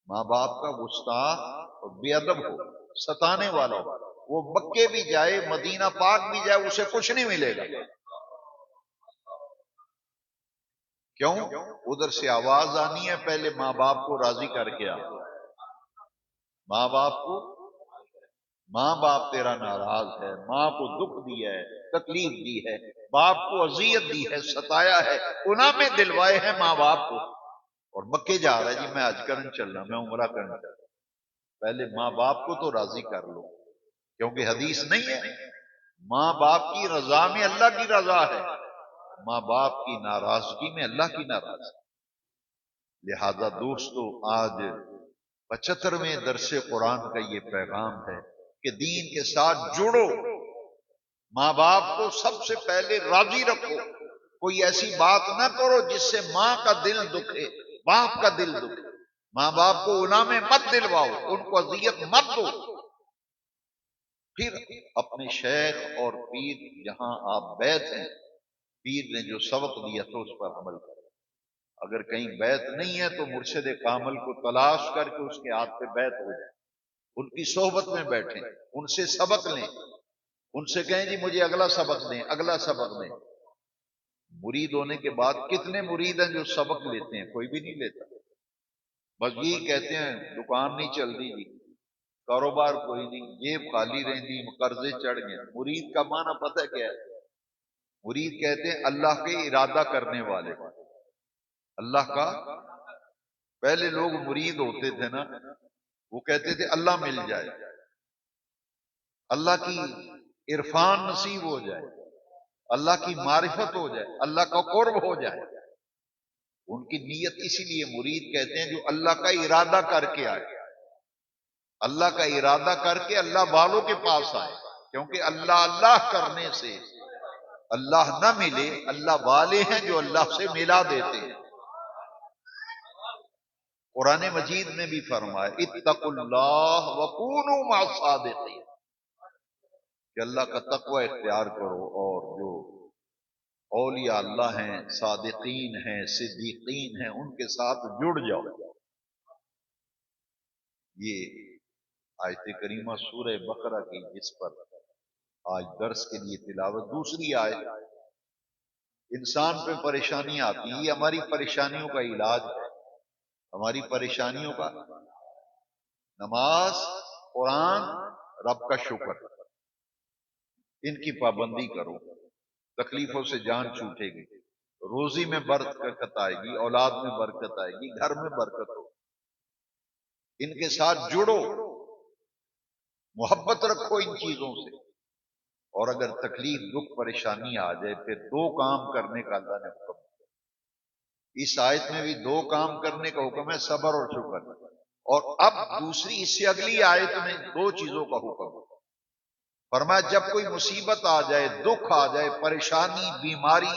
ماں باپ کا گستاخ اور بے ادب ہو، ستانے والا ہو، وہ مکے بھی جائے، مدینہ پاک بھی جائے، اسے کچھ نہیں ملے گا۔ کیوں؟ ادھر سے آواز آنی ہے پہلے ماں باپ کو راضی کر کے آ، ماں باپ کو، ماں باپ تیرا ناراض ہے، ماں کو دکھ دیا ہے، تکلیف دی ہے، باپ کو اذیت دی ہے، ستایا ہے، گناہ میں دلوائے ہیں ماں باپ کو، اور مکے جا رہا ہے جی میں حج کرنے چل رہا، میں عمرہ کرنے چل رہا۔ پہلے ماں باپ کو تو راضی کر لو، کیونکہ حدیث نہیں ہے ماں باپ کی رضا میں اللہ کی رضا ہے، ماں باپ کی ناراضگی میں اللہ کی ناراضگی۔ لہذا دوستو آج 75ویں درس قرآن کا یہ پیغام ہے کہ دین کے ساتھ جڑو، ماں باپ کو سب سے پہلے راضی رکھو، کوئی ایسی بات نہ کرو جس سے ماں کا دل دکھے، باپ کا دل دکھے، ماں باپ کو گناہ میں مت دلواؤ، ان کو اذیت مت دو۔ پھر اپنے شیخ اور پیر جہاں آپ بیعت ہیں، پیر نے جو سبق دیا تو اس پر عمل کرو، اگر کہیں بیعت نہیں ہے تو مرشد کامل کو تلاش کر کے اس کے ہاتھ پہ بیعت ہو جائے، ان کی صحبت میں بیٹھیں، ان سے سبق لیں، ان سے کہیں جی مجھے اگلا سبق دیں، اگلا سبق دیں۔ مرید ہونے کے بعد کتنے مرید ہیں جو سبق لیتے ہیں؟ کوئی بھی نہیں لیتا، بس یہی کہتے ہیں دکان نہیں چل رہی جی، کاروبار کوئی نہیں، جیب خالی رہتی، قرضے چڑھ گئے۔ مرید کا معنی پتہ کیا ہے؟ مرید کہتے ہیں اللہ کے ارادہ کرنے والے، اللہ کا۔ پہلے لوگ مرید ہوتے تھے نا، وہ کہتے تھے اللہ مل جائے، اللہ کی عرفان نصیب ہو جائے، اللہ کی معرفت ہو جائے، اللہ کا قرب ہو جائے۔ ان کی نیت اسی لیے مرید کہتے ہیں جو اللہ کا ارادہ کر کے آئے، اللہ کا ارادہ کر کے اللہ والوں کے پاس آئے، کیونکہ اللہ اللہ کرنے سے اللہ نہ ملے، اللہ والے ہیں جو اللہ سے ملا دیتے ہیں۔ قرآن مجید میں بھی فرمایا اتقوا اللہ وکونوا مع الصادقین، کہ اللہ کا تقوی اختیار کرو اور جو اولیاء اللہ ہیں، صادقین ہیں، صدیقین ہیں، ان کے ساتھ جڑ جاؤ۔ یہ آیت کریمہ سورہ بقرہ کی جس پر آج درس کے لیے تلاوت، دوسری آیت انسان پہ پریشانی آتی ہے، یہ ہماری پریشانیوں کا علاج ہے، ہماری پریشانیوں کا نماز، قرآن، رب کا شکر، ان کی پابندی کرو، تکلیفوں سے جان چھوٹے گی، روزی میں برکت آئے گی، اولاد میں برکت آئے گی، گھر میں برکت ہو، ان کے ساتھ جڑو، محبت رکھو ان چیزوں سے۔ اور اگر تکلیف، دکھ، پریشانی آ جائے پھر دو کام کرنے کا اللہ نے حکم دیا۔ اس آیت میں بھی دو کام کرنے کا حکم ہے، صبر اور شکر، اور اب دوسری اس سے اگلی آیت میں دو چیزوں کا حکم ہے۔ فرمایا جب کوئی مصیبت آ جائے، دکھ آ جائے، پریشانی، بیماری،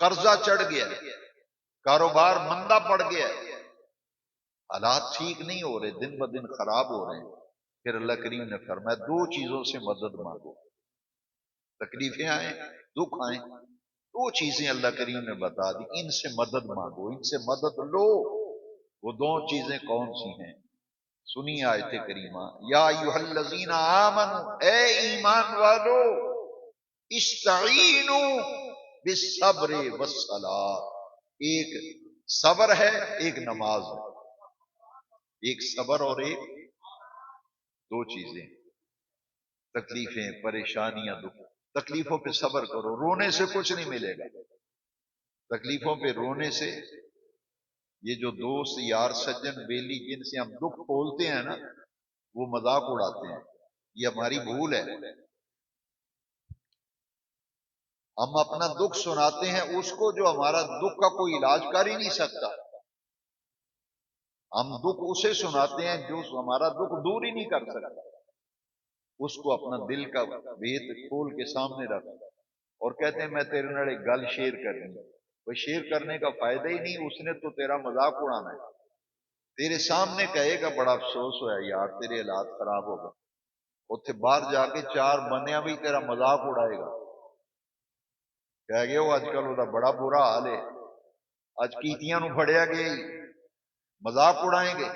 قرضہ چڑھ گیا، کاروبار مندہ پڑ گیا، حالات ٹھیک نہیں ہو رہے، دن بدن خراب ہو رہے ہیں، پھر اللہ کریم نے فرمایا دو چیزوں سے مدد مانگو۔ تکلیفیں آئیں، دکھ آئیں، دو چیزیں اللہ کریم نے بتا دی، ان سے مدد مانگو، ان سے مدد لو۔ وہ دو چیزیں کون سی ہیں؟ سنی آیت کریمہ، یا ایھا الذین آمنوا، اے ایمان والو، استعینوا بالصبر والصلاۃ، ایک صبر ہے، ایک نماز ہے، ایک صبر اور ایک، دو چیزیں، تکلیفیں، پریشانیاں، دکھ۔ تکلیفوں پہ صبر کرو، رونے سے کچھ نہیں ملے گا، تکلیفوں پہ رونے سے۔ یہ جو دوست، یار، سجن، بیلی جن سے ہم دکھ کھولتے ہیں نا، وہ مذاق اڑاتے ہیں، یہ ہماری بھول ہے۔ ہم اپنا دکھ سناتے ہیں اس کو جو ہمارا دکھ کا کوئی علاج کر ہی نہیں سکتا، ہم دکھ اسے سناتے ہیں جو ہمارا دکھ دور ہی نہیں کر سکتا، اس کو اپنا دل کا بھید کھول کے سامنے رکھ اور کہتے ہیں میں تیرے نال ایک گل شیئر کرنی ہے۔ وہ شیئر کرنے کا فائدہ ہی نہیں، اس نے تو تیرا مذاق اڑانا ہے، تیرے سامنے کہے گا بڑا افسوس ہوا یار تیرے حالات خراب ہو گئے، اتنے باہر جا کے چار بندیاں بھی تیرا مذاق اڑائے گا، کہہ گئے وہ اج کل وہ بڑا برا حال ہے، اج کیتیاں نو پھڑیا گیا ہی مذاق اڑائیں گے۔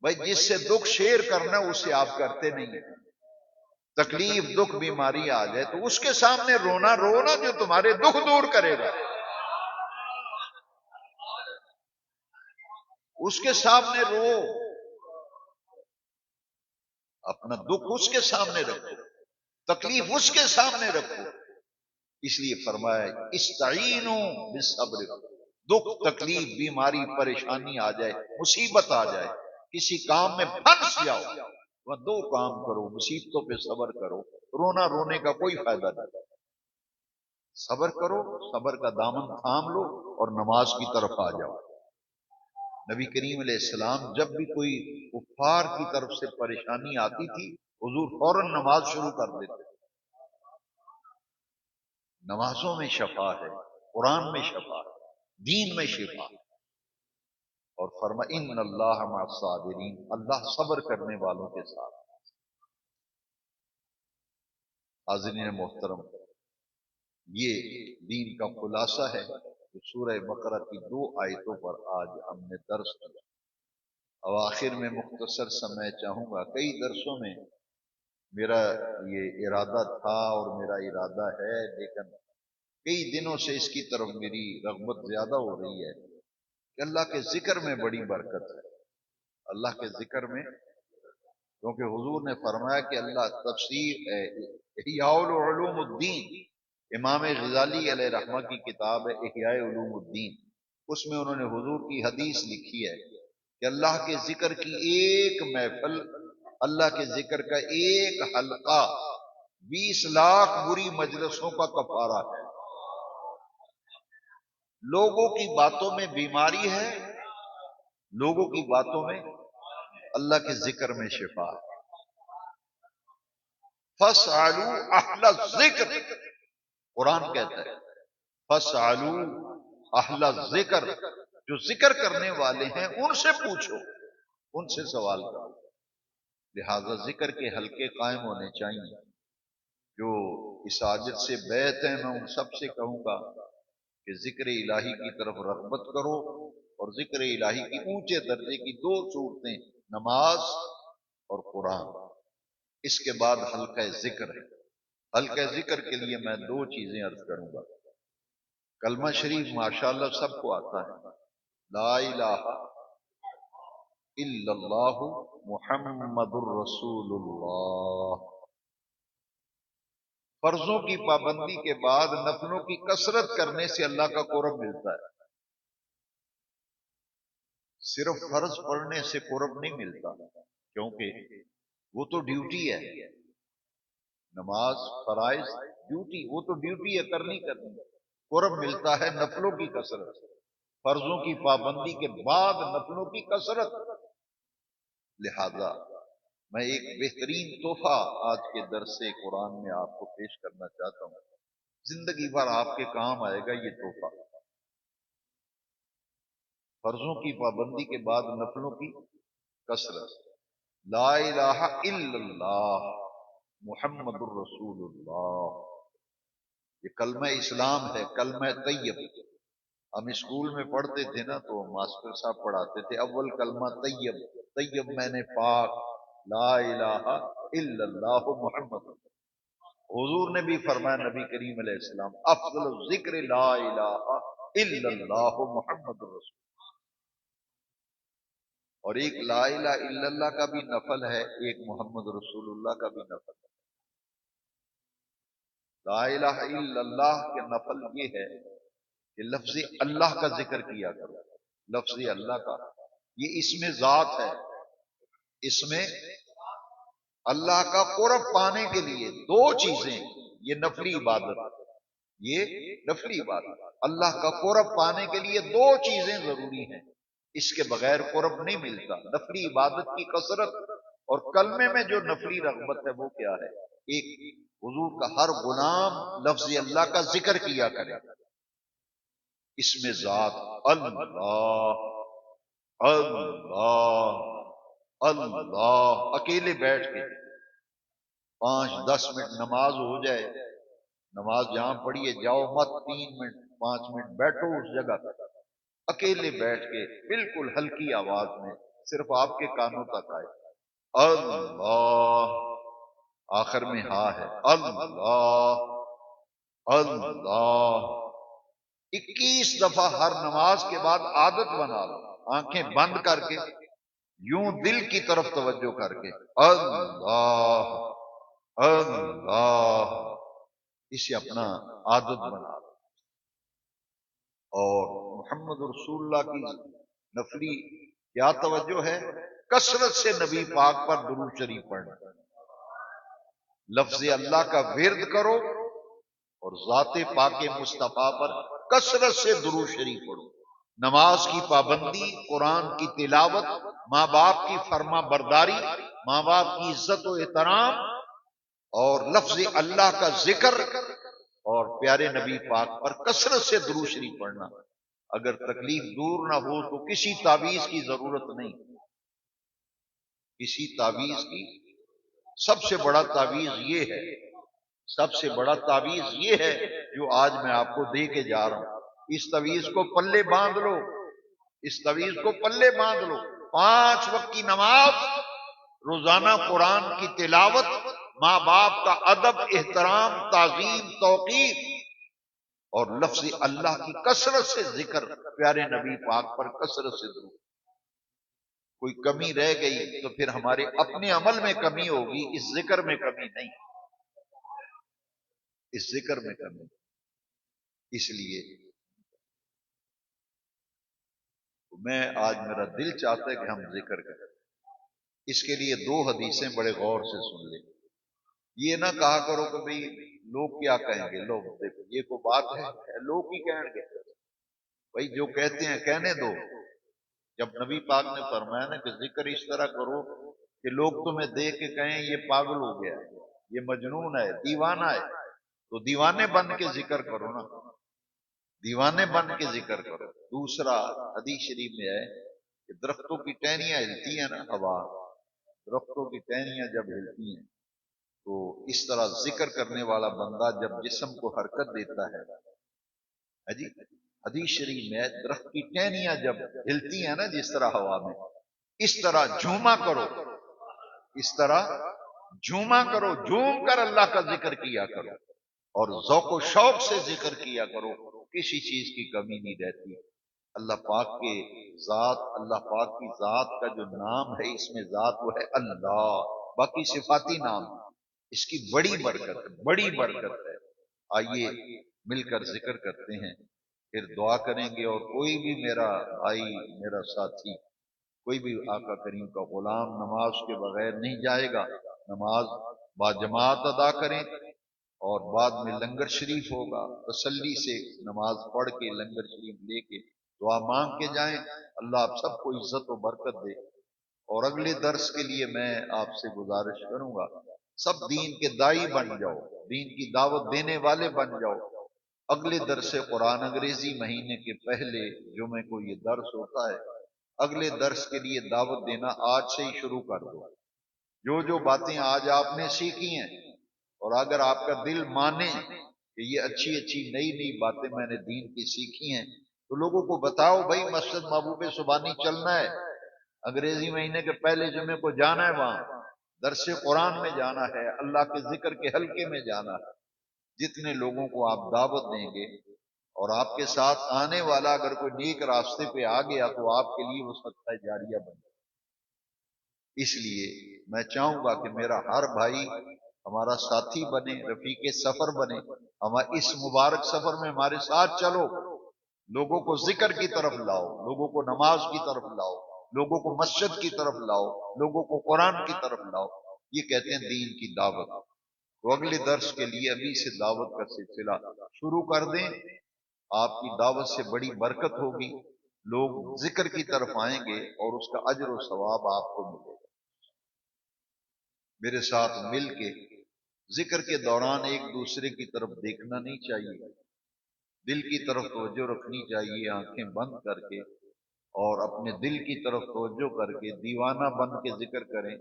بھائی جس سے دکھ شیئر کرنا اسے آپ کرتے نہیں ہیں، تکلیف دکھ بیماری آ جائے تو اس کے سامنے رونا رونا جو تمہارے دکھ دور کرے گا، اس کے سامنے رو، اپنا دکھ اس کے سامنے رکھو، تکلیف اس کے سامنے رکھو۔ اس لیے فرمایا استعینوا بالصبر، دکھ تکلیف بیماری پریشانی آ جائے مصیبت آ جائے کسی کام میں پھنس جاؤ، وہ دو کام کرو، مصیبتوں پہ صبر کرو، رونا رونے کا کوئی فائدہ نہیں، صبر کرو، صبر کا دامن تھام لو اور نماز کی طرف آ جاؤ۔ نبی کریم علیہ السلام جب بھی کوئی کفار کی طرف سے پریشانی آتی تھی حضور فوراً نماز شروع کر دیتے۔ نمازوں میں شفا ہے، قرآن میں شفا ہے، دین میں شفا ہے۔ اور فرما ان اللہ مع الصابرین، اللہ صبر کرنے والوں کے ساتھ۔ حاضرین محترم، یہ دین کا خلاصہ ہے جو سورہ بقرہ کی 2 آیتوں پر آج ہم نے درس کیا۔ اب آخر میں مختصر سا میں چاہوں گا، کئی درسوں میں میرا یہ ارادہ تھا اور میرا ارادہ ہے، لیکن کئی دنوں سے اس کی طرف میری رغبت زیادہ ہو رہی ہے کہ اللہ کے ذکر میں بڑی برکت ہے، اللہ کے ذکر میں، کیونکہ حضور نے فرمایا کہ اللہ تفسیر ہے احیاء علوم الدین، امام غزالی علیہ رحمہ کی کتاب ہے احیاء علوم الدین، اس میں انہوں نے حضور کی حدیث لکھی ہے کہ اللہ کے ذکر کی ایک محفل، اللہ کے ذکر کا ایک حلقہ 20 لاکھ بری مجلسوں کا کفارہ ہے۔ لوگوں کی باتوں میں بیماری ہے، لوگوں کی باتوں میں اللہ کے ذکر میں شفا ہے۔ فَاسْأَلُوا أَهْلَ الذِّكْرِ، قرآن کہتا ہے فَاسْأَلُوا أَهْلَ الذِّكْرِ، جو ذکر کرنے والے ہیں ان سے پوچھو، ان سے سوال کرو۔ لہذا ذکر کے حلقے قائم ہونے چاہیے۔ جو اس عاجز سے بیعت ہیں میں ان سب سے کہوں گا کہ ذکر الہی کی طرف رغبت کرو، اور ذکر الہی کی اونچے درجے کی 2 صورتیں، نماز اور قرآن، اس کے بعد حلقہ ذکر ہے۔ حلقہ ذکر کے لیے میں 2 چیزیں عرض کروں گا۔ کلمہ شریف ماشاءاللہ سب کو آتا ہے، لا الہ الا اللہ محمد الرسول اللہ۔ فرضوں کی پابندی کے بعد نفلوں کی کثرت کرنے سے اللہ کا قرب ملتا ہے، صرف فرض پڑھنے سے قرب نہیں ملتا، کیونکہ وہ تو ڈیوٹی ہے، نماز فرائض ڈیوٹی، وہ تو ڈیوٹی ہے، کرنی۔ قرب ملتا ہے نفلوں کی کثرت سے، فرضوں کی پابندی کے بعد نفلوں کی کثرت۔ لہذا میں ایک بہترین تحفہ آج کے درس قرآن میں آپ کو پیش کرنا چاہتا ہوں، زندگی بھر آپ کے کام آئے گا یہ تحفہ۔ فرضوں کی پابندی کے بعد نفلوں کی کثرت، لا الہ الا اللہ محمد الرسول اللہ، یہ کلمہ اسلام ہے، کلمہ طیب۔ ہم اسکول میں پڑھتے تھے نا تو ماسٹر صاحب پڑھاتے تھے اول کلمہ طیب، طیب میں نے پاک، لا الہ الا اللہ محمد۔ حضور نے بھی فرمایا، نبی کریم علیہ السلام، افضل الذکر لا الہ الا اللہ محمد رسول۔ اور ایک لا الہ الا اللہ کا بھی نفل ہے، ایک محمد رسول اللہ کا بھی نفل ہے۔ لا الہ الا اللہ کے نفل یہ ہے کہ لفظ اللہ کا ذکر کیا کرو، لفظ اللہ کا، یہ اسم ذات ہے، اس میں اللہ کا قرب پانے کے لیے 2 چیزیں، یہ نفلی عبادت، یہ نفلی عبادت، اللہ کا قرب پانے کے لیے 2 چیزیں ضروری ہیں، اس کے بغیر قرب نہیں ملتا، نفلی عبادت کی کثرت، اور کلمے میں جو نفلی رغبت ہے وہ کیا ہے؟ ایک، حضور کا ہر غلام لفظ اللہ کا ذکر کیا کرے، اسم ذات اللہ اللہ اللہ، اکیلے بیٹھ کے 5-10 منٹ نماز ہو جائے، نماز جہاں پڑھیے جاؤ مت، 3 منٹ 5 منٹ بیٹھو اس جگہ اکیلے بیٹھ کے بالکل ہلکی آواز میں صرف آپ کے کانوں تک آئے اللہ، آخر میں ہاں ہے اللہ اللہ، 21 دفعہ ہر نماز کے بعد عادت بنا لو، آنکھیں بند کر کے یوں دل کی طرف توجہ کر کے اللہ اللہ، اسے اپنا عادت بنا لو۔ اور محمد رسول اللہ کی نفلی کیا توجہ ہے؟ کثرت سے نبی پاک پر درود شریف پڑھنا، لفظ اللہ کا ورد کرو اور ذات پاک مصطفیٰ پر کثرت سے درود شریف پڑھو۔ نماز کی پابندی، قرآن کی تلاوت، ماں باپ کی فرما برداری، ماں باپ کی عزت و احترام اور لفظ اللہ کا ذکر اور پیارے نبی پاک پر کثرت سے درود شریف پڑھنا۔ اگر تکلیف دور نہ ہو تو کسی تعویذ کی ضرورت نہیں، کسی تعویذ کی۔ سب سے بڑا تعویذ یہ ہے، سب سے بڑا تعویذ یہ ہے جو آج میں آپ کو دے کے جا رہا ہوں۔ اس تعویذ کو پلے باندھ لو، اس تعویذ کو پلے باندھ لو۔ 5 وقت کی نماز، روزانہ قرآن کی تلاوت، ماں باپ کا ادب، احترام، تعظیم، توقیر اور لفظ اللہ کی کثرت سے ذکر، پیارے نبی پاک پر کثرت سے درود۔ کوئی کمی رہ گئی تو پھر ہمارے اپنے عمل میں کمی ہوگی، اس ذکر میں کمی نہیں، اس ذکر میں کمی۔ اس لیے میں آج میرا دل چاہتا ہے کہ ہم ذکر کریں۔ اس کے لیے 2 حدیثیں بڑے غور سے سن لیں۔ یہ نہ کہا کرو کہ بھئی لوگ کیا کہیں گے، لوگ دیکھو یہ کوئی بات ہے، لوگ ہی کہیں گے، بھئی جو کہتے ہیں کہنے دو۔ جب نبی پاک نے فرمایا نا کہ ذکر اس طرح کرو کہ لوگ تمہیں دیکھ کے کہیں یہ پاگل ہو گیا ہے، یہ مجنون ہے، دیوانہ ہے، تو دیوانے بن کے ذکر کرو نا، دیوانے بن کے ذکر کرو۔ دوسرا حدیث شریف میں ہے کہ درختوں کی ٹہنیاں ہلتی ہیں نا، ہوا، درختوں کی ٹہنیاں جب ہلتی ہیں تو اس طرح ذکر کرنے والا بندہ جب جسم کو حرکت دیتا ہے جی، حدیث شریف میں درخت کی ٹہنیاں جب ہلتی ہیں نا جس طرح ہوا میں، اس طرح جھوما کرو، اس طرح جھوما کرو، جھوم کر اللہ کا ذکر کیا کرو اور ذوق و شوق سے ذکر کیا کرو، کسی چیز کی کمی نہیں رہتی۔ اللہ پاک کے ذات، اللہ پاک کی ذات کا جو نام ہے اس میں ذات وہ ہے اللہ، باقی صفاتی نام، اس کی بڑی برکت ہے، بڑی برکت ہے۔ آئیے مل کر ذکر کرتے ہیں، پھر دعا کریں گے۔ اور کوئی بھی میرا بھائی، میرا ساتھی، کوئی بھی آقا کریم کا غلام نماز کے بغیر نہیں جائے گا۔ نماز با جماعت ادا کریں اور بعد میں لنگر شریف ہوگا، تسلی سے نماز پڑھ کے لنگر شریف لے کے دعا مانگ کے جائیں۔ اللہ آپ سب کو عزت و برکت دے۔ اور اگلے درس کے لیے میں آپ سے گزارش کروں گا، سب دین کے دائی بن جاؤ، دین کی دعوت دینے والے بن جاؤ۔ اگلے درس قرآن انگریزی مہینے کے پہلے جمعے کو یہ درس ہوتا ہے، اگلے درس کے لیے دعوت دینا آج سے ہی شروع کر دو۔ جو باتیں آج آپ نے سیکھی ہیں، اور اگر آپ کا دل مانے کہ یہ اچھی اچھی نئی نئی باتیں میں نے دین کی سیکھی ہیں، تو لوگوں کو بتاؤ بھائی مسجد محبوب سبحانی چلنا ہے، انگریزی مہینے کے پہلے جمعے کو جانا ہے، وہاں درس قرآن میں جانا ہے، اللہ کے ذکر کے حلقے میں جانا ہے۔ جتنے لوگوں کو آپ دعوت دیں گے اور آپ کے ساتھ آنے والا اگر کوئی نیک راستے پہ آ گیا تو آپ کے لیے وہ صدقہ جاریہ بن جائے۔ اس لیے میں چاہوں گا کہ میرا ہر بھائی ہمارا ساتھی بنے، رفیق سفر بنے، ہمارا اس مبارک سفر میں ہمارے ساتھ چلو، لوگوں کو ذکر کی طرف لاؤ، لوگوں کو نماز کی طرف لاؤ، لوگوں کو مسجد کی طرف لاؤ، لوگوں کو قرآن کی طرف لاؤ۔ یہ کہتے ہیں دین کی دعوت۔ تو اگلے درس کے لیے ابھی سے دعوت کا سلسلہ شروع کر دیں، آپ کی دعوت سے بڑی برکت ہوگی، لوگ ذکر کی طرف آئیں گے اور اس کا اجر و ثواب آپ کو ملے گا۔ میرے ساتھ مل کے ذکر کے دوران ایک دوسرے کی طرف دیکھنا نہیں چاہیے، دل کی طرف توجہ رکھنی چاہیے، آنکھیں بند کر کے اور اپنے دل کی طرف توجہ کر کے دیوانہ بن کے ذکر کریں۔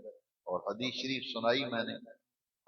اور حدیث شریف سنائی میں نے،